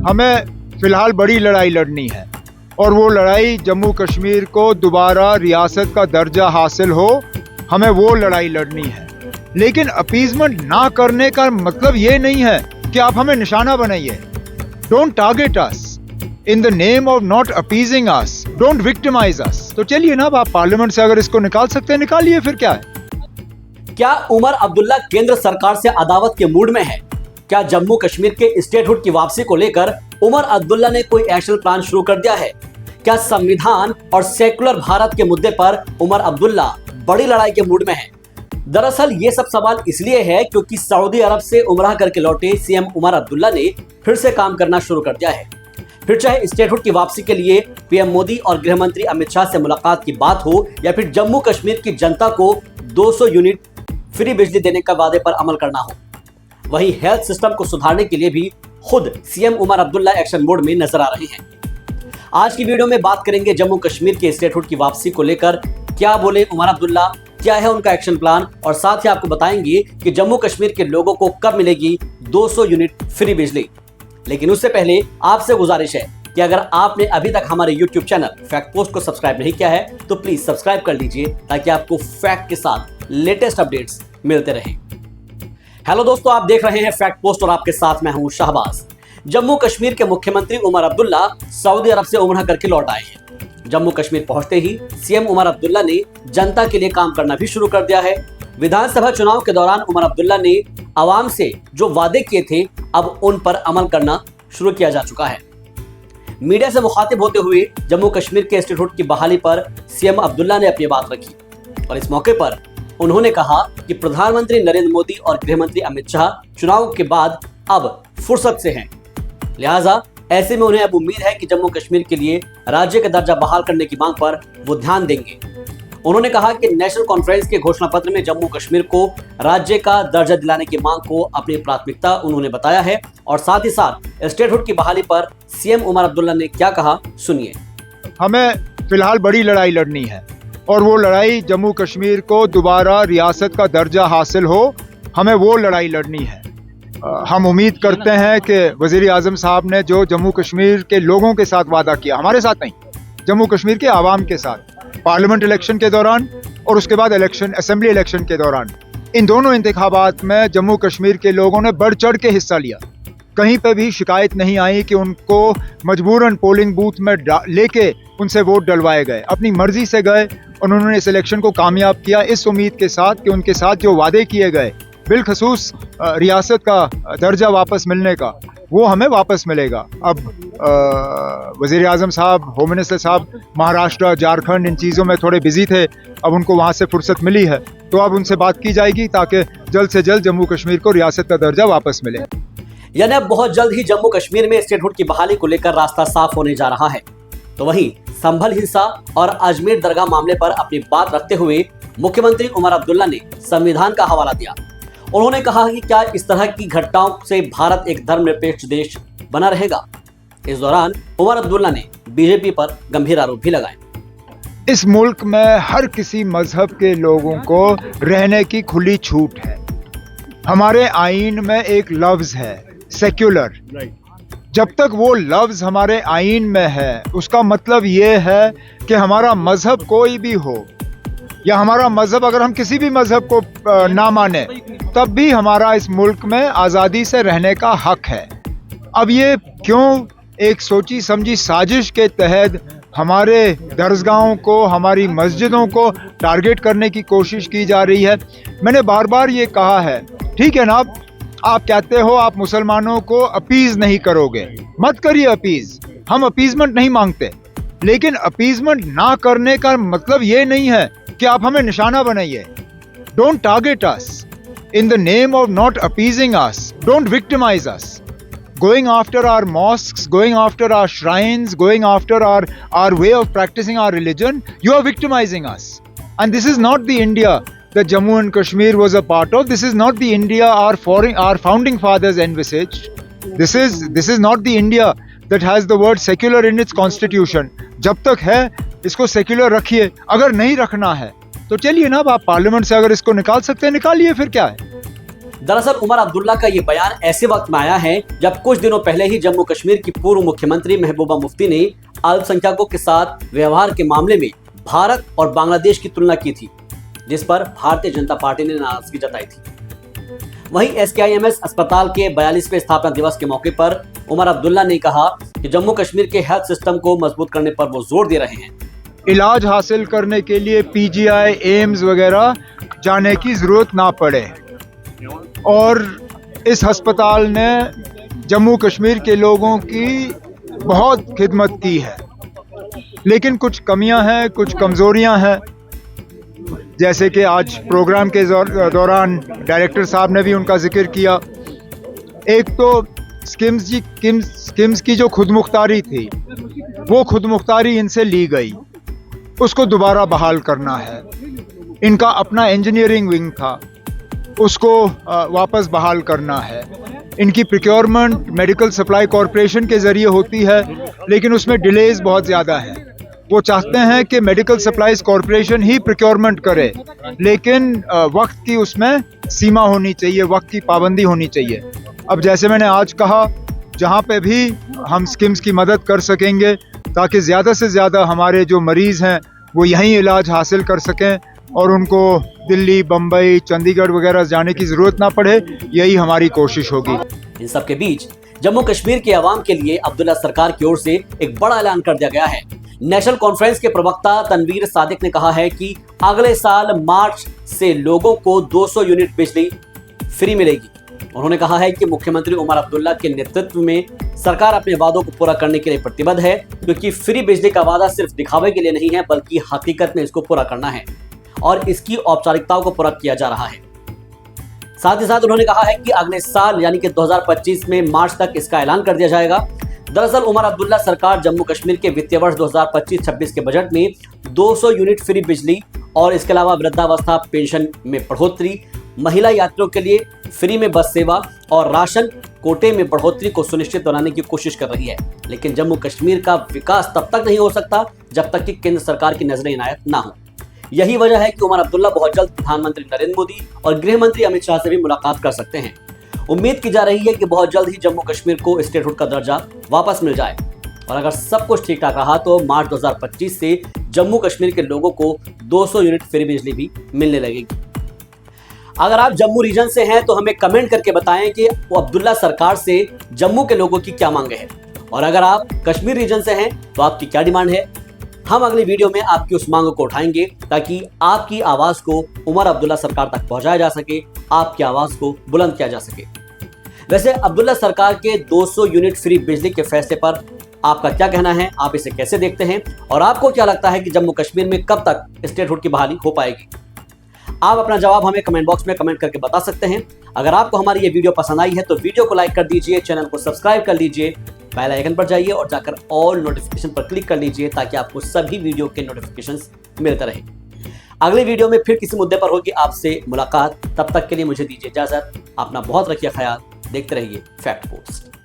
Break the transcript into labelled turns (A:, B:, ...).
A: हमें फिलहाल बड़ी लड़ाई लड़नी है और वो लड़ाई जम्मू कश्मीर को दोबारा रियासत का दर्जा हासिल हो, हमें वो लड़ाई लड़नी है। लेकिन अपीजमेंट ना करने का मतलब ये नहीं है कि आप हमें निशाना बनाइए। Don't target us in the name of not appeasing us, don't victimise us. तो चलिए ना, आप पार्लियामेंट से अगर इसको निकाल सकते हैं निकालिए, फिर क्या है।
B: क्या उमर अब्दुल्ला केंद्र सरकार से अदावत के मूड में है? क्या जम्मू कश्मीर के स्टेटहुड की वापसी को लेकर उमर अब्दुल्ला ने कोई एक्शन प्लान शुरू कर दिया है? क्या संविधान और सेकुलर भारत के मुद्दे पर उमर अब्दुल्ला बड़ी लड़ाई के मूड में है? दरअसल ये सब सवाल इसलिए है क्योंकि सऊदी अरब से उमरा करके लौटे सीएम उमर अब्दुल्ला ने फिर से काम करना शुरू कर दिया है। फिर चाहे स्टेटहुड की वापसी के लिए पीएम मोदी और गृह मंत्री अमित शाह से मुलाकात की बात हो या फिर जम्मू कश्मीर की जनता को 200 यूनिट फ्री बिजली देने का वादे पर अमल करना हो। वहीं हेल्थ सिस्टम को सुधारने के लिए भी खुद CM Omar Abdullah action mode में नजर आ रहे हैं। आज की वीडियो में बात करेंगे जम्मू कश्मीर के स्टेटहुड की वापसी को लेकर क्या बोले उमर अब्दुल्ला, क्या है उनका एक्शन प्लान, और साथ ही आपको बताएंगे कि जम्मू कश्मीर के लोगों को कब मिलेगी 200 यूनिट फ्री बिजली। लेकिन उससे पहले आपसे गुजारिश है कि अगर आपने अभी तक हमारे YouTube चैनल फैक्ट पोस्ट को सब्सक्राइब नहीं किया है तो प्लीज सब्सक्राइब कर लीजिए ताकि आपको फैक्ट के साथ लेटेस्ट अपडेट्स मिलते रहें। हेलो दोस्तों, आप देख रहे हैं फैक्ट पोस्ट और आपके साथ मैं हूं शाहबाज। जम्मू कश्मीर के मुख्यमंत्री उमर अब्दुल्ला सऊदी अरब से उमरा करके लौट आए हैं। जम्मू कश्मीर पहुंचते ही सीएम उमर अब्दुल्ला ने जनता के लिए काम करना भी शुरू कर दिया है। विधानसभा चुनाव के दौरान उमर अब्दुल्ला ने आवाम से जो वादे किए थे अब उन पर अमल करना शुरू किया जा चुका है। मीडिया से मुखातिब होते हुए जम्मू कश्मीर के स्टेटहुड की बहाली पर सीएम अब्दुल्ला ने अपनी बात रखी और इस मौके पर उन्होंने कहा कि प्रधानमंत्री नरेंद्र मोदी और गृह मंत्री अमित शाह चुनाव के बाद अब फुर्सत से हैं, लिहाजा ऐसे में उन्हें अब उम्मीद है कि जम्मू कश्मीर के लिए राज्य का दर्जा बहाल करने की मांग पर वो ध्यान देंगे। उन्होंने कहा कि नेशनल कॉन्फ्रेंस के घोषणा पत्र में जम्मू कश्मीर को राज्य का दर्जा दिलाने की मांग को अपनी प्राथमिकता उन्होंने बताया है और साथ ही साथ स्टेटहुड की बहाली पर सीएम उमर अब्दुल्ला ने क्या कहा, सुनिए।
A: हमें फिलहाल बड़ी लड़ाई लड़नी है और वो लड़ाई जम्मू कश्मीर को दोबारा रियासत का दर्जा हासिल हो, हमें वो लड़ाई लड़नी है। हम उम्मीद करते हैं कि वज़ीर आज़म साहब ने जो जम्मू कश्मीर के लोगों के साथ वादा किया, हमारे साथ नहीं, जम्मू कश्मीर के आवाम के साथ, पार्लियामेंट इलेक्शन के दौरान और उसके बाद असेंबली इलेक्शन के दौरान, इन दोनों इंतखाबात में जम्मू कश्मीर के लोगों ने बढ़ चढ़ के हिस्सा लिया। कहीं पे भी शिकायत नहीं आई कि उनको मजबूरन पोलिंग बूथ में लेके उनसे वोट डलवाए गए। अपनी मर्जी से गए, उन्होंने इस इलेक्शन को कामयाब किया इस उम्मीद के साथ कि उनके साथ जो वादे किए गए, बिलखसूस रियासत का दर्जा वापस मिलने का, वो हमें वापस मिलेगा। अब वज़ीर आज़म साहब, होम मिनिस्टर साहब महाराष्ट्र, झारखंड इन चीज़ों में थोड़े बिजी थे, अब उनको वहाँ से फुर्सत मिली है तो अब उनसे बात की जाएगी ताकि जल्द से जल्द जम्मू कश्मीर को रियासत का दर्जा वापस मिले।
B: यानी अब बहुत जल्द ही जम्मू कश्मीर में स्टेटहुड की बहाली को लेकर रास्ता साफ होने जा रहा है। तो वहीं संभल हिंसा और अजमेर दरगाह मामले पर अपनी बात रखते हुए मुख्यमंत्री उमर अब्दुल्ला ने संविधान का हवाला दिया। उन्होंने कहा कि क्या इस तरह की घटनाओं से भारत एक धर्मनिरपेक्ष देश बना रहेगा। इस दौरान उमर अब्दुल्ला ने बीजेपी पर गंभीर आरोप भी लगाए।
A: इस मुल्क में हर किसी मजहब के लोगों को रहने की खुली छूट है। हमारे आईन में एक लफ्ज है सेक्युलर। जब तक वो लफ्ज हमारे आईन में है उसका मतलब ये है कि हमारा मजहब कोई भी हो या हमारा मजहब, अगर हम किसी भी मजहब को ना माने तब भी हमारा इस मुल्क में आज़ादी से रहने का हक है। अब ये क्यों एक सोची समझी साजिश के तहत हमारे दरसगाहों को, हमारी मस्जिदों को टारगेट करने की कोशिश की जा रही है। मैंने बार बार ये कहा है, ठीक है ना, आप कहते हो आप मुसलमानों को अपीज नहीं करोगे, मत करिए अपीज, हम अपीजमेंट नहीं मांगते। लेकिन अपीजमेंट ना करने का मतलब ये नहीं है कि आप हमें निशाना बनाइए। Don't target us in the name of not appeasing us, don't victimise us. Going after our mosques, going after our shrines, going after our way of practicing our religion, you are victimizing us. And this is not the India that Jammu and Kashmir was a part of. This is not the India our founding fathers envisaged. This is not the India that has the word secular in its constitution. जब तक है इसको secular रखिए, अगर नहीं रखना है तो चलिए ना, आप पार्लियामेंट से अगर इसको निकाल सकते हैं निकालिए, फिर क्या है।
B: दरअसल उमर अब्दुल्ला का ये बयान ऐसे वक्त में आया है जब कुछ दिनों पहले ही जम्मू कश्मीर की पूर्व मुख्यमंत्री महबूबा मुफ्ती ने अल्पसंख्यकों के साथ व्यवहार के मामले में भारत और बांग्लादेश की तुलना की थी, जिस पर भारतीय जनता पार्टी ने नाराजगी जताई थी। वहीं SKIMS अस्पताल के 42वें स्थापना दिवस के मौके पर उमर अब्दुल्ला ने कहा कि जम्मू कश्मीर के हेल्थ सिस्टम को मजबूत करने पर वो जोर दे रहे हैं।
A: इलाज हासिल करने के लिए PGI, एम्स वगैरह जाने की जरूरत ना पड़े, और इस अस्पताल ने जम्मू कश्मीर के लोगों की बहुत खिदमत की है। लेकिन कुछ कमियां हैं, कुछ कमजोरियां हैं, जैसे कि आज प्रोग्राम के दौरान डायरेक्टर साहब ने भी उनका जिक्र किया। एक तो स्किम्स की जो खुदमुख्तारी थी, वो खुदमुख्तारी इनसे ली गई, उसको दोबारा बहाल करना है। इनका अपना इंजीनियरिंग विंग था, उसको वापस बहाल करना है। इनकी प्रोक्योरमेंट मेडिकल सप्लाई कॉरपोरेशन के ज़रिए होती है, लेकिन उसमें डिलेज बहुत ज़्यादा है। वो चाहते हैं कि मेडिकल सप्लाईज कॉरपोरेशन ही प्रोक्योरमेंट करे, लेकिन वक्त की उसमें सीमा होनी चाहिए, वक्त की पाबंदी होनी चाहिए। अब जैसे मैंने आज कहा, जहाँ पे भी हम स्किम्स की मदद कर सकेंगे ताकि ज़्यादा से ज़्यादा हमारे जो मरीज़ हैं वो यहीं इलाज हासिल कर सकें और उनको दिल्ली, बम्बई, चंडीगढ़ वगैरह जाने की ज़रूरत ना पड़े, यही हमारी कोशिश होगी।
B: इन सब के बीच जम्मू कश्मीर के अवाम के लिए अब्दुल्ला सरकार की ओर से एक बड़ा ऐलान कर दिया गया है। नेशनल कॉन्फ्रेंस के प्रवक्ता तनवीर सादिक ने कहा है कि अगले साल मार्च से लोगों को 200 यूनिट बिजली फ्री मिलेगी। उन्होंने कहा है कि मुख्यमंत्री उमर अब्दुल्ला के नेतृत्व में सरकार अपने वादों को पूरा करने के लिए प्रतिबद्ध है, क्योंकि फ्री बिजली का वादा सिर्फ दिखावे के लिए नहीं है, बल्कि हकीकत में इसको पूरा करना है और इसकी औपचारिकताओं को पूरा किया जा रहा है। साथ ही साथ उन्होंने कहा है कि अगले साल यानी कि 2025 में मार्च तक इसका ऐलान कर दिया जाएगा। दरअसल उमर अब्दुल्ला सरकार जम्मू कश्मीर के वित्तीय वर्ष 2025-26 के बजट में 200 यूनिट फ्री बिजली और इसके अलावा वृद्धावस्था पेंशन में बढ़ोतरी, महिला यात्रियों के लिए फ्री में बस सेवा और राशन कोटे में बढ़ोतरी को सुनिश्चित बनाने की कोशिश कर रही है। लेकिन जम्मू कश्मीर का विकास तब तक नहीं हो सकता जब तक कि केंद्र सरकार की नजरें इनायत ना हो। यही वजह है कि उमर अब्दुल्ला बहुत जल्द प्रधानमंत्री नरेंद्र मोदी और गृह मंत्री अमित शाह से भी मुलाकात कर सकते हैं। उम्मीद की जा रही है कि बहुत जल्द ही जम्मू कश्मीर को स्टेटहुड का दर्जा वापस मिल जाए, और अगर सब कुछ ठीक ठाक रहा तो मार्च 2025 से जम्मू कश्मीर के लोगों को 200 यूनिट फ्री बिजली भी मिलने लगेगी। अगर आप जम्मू रीजन से हैं तो हमें कमेंट करके बताएं कि वो अब्दुल्ला सरकार से जम्मू के लोगों की क्या मांगे हैं, और अगर आप कश्मीर रीजन से हैं तो आपकी क्या डिमांड है। हम अगली वीडियो में आपकी उस मांग को उठाएंगे ताकि आपकी आवाज को उमर अब्दुल्ला सरकार तक पहुंचाया जा सके, आपकी आवाज को बुलंद किया जा सके। वैसे अब्दुल्ला सरकार के 200 यूनिट फ्री बिजली के फैसले पर आपका क्या कहना है, आप इसे कैसे देखते हैं, और आपको क्या लगता है कि जम्मू कश्मीर में कब तक स्टेटहुड की बहाली हो पाएगी? आप अपना जवाब हमें कमेंट बॉक्स में कमेंट करके बता सकते हैं। अगर आपको हमारी ये वीडियो पसंद आई है तो वीडियो को लाइक कर दीजिए, चैनल को सब्सक्राइब कर लीजिए, बेल आइकन पर जाइए और जाकर ऑल नोटिफिकेशन पर क्लिक कर लीजिए ताकि आपको सभी वीडियो के नोटिफिकेशंस मिलते रहे। अगले वीडियो में फिर किसी मुद्दे पर होगी आपसे मुलाकात। तब तक के लिए मुझे दीजिए इजाजत। अपना बहुत रखिए ख्याल। देखते रहिए फैक्ट पोस्ट।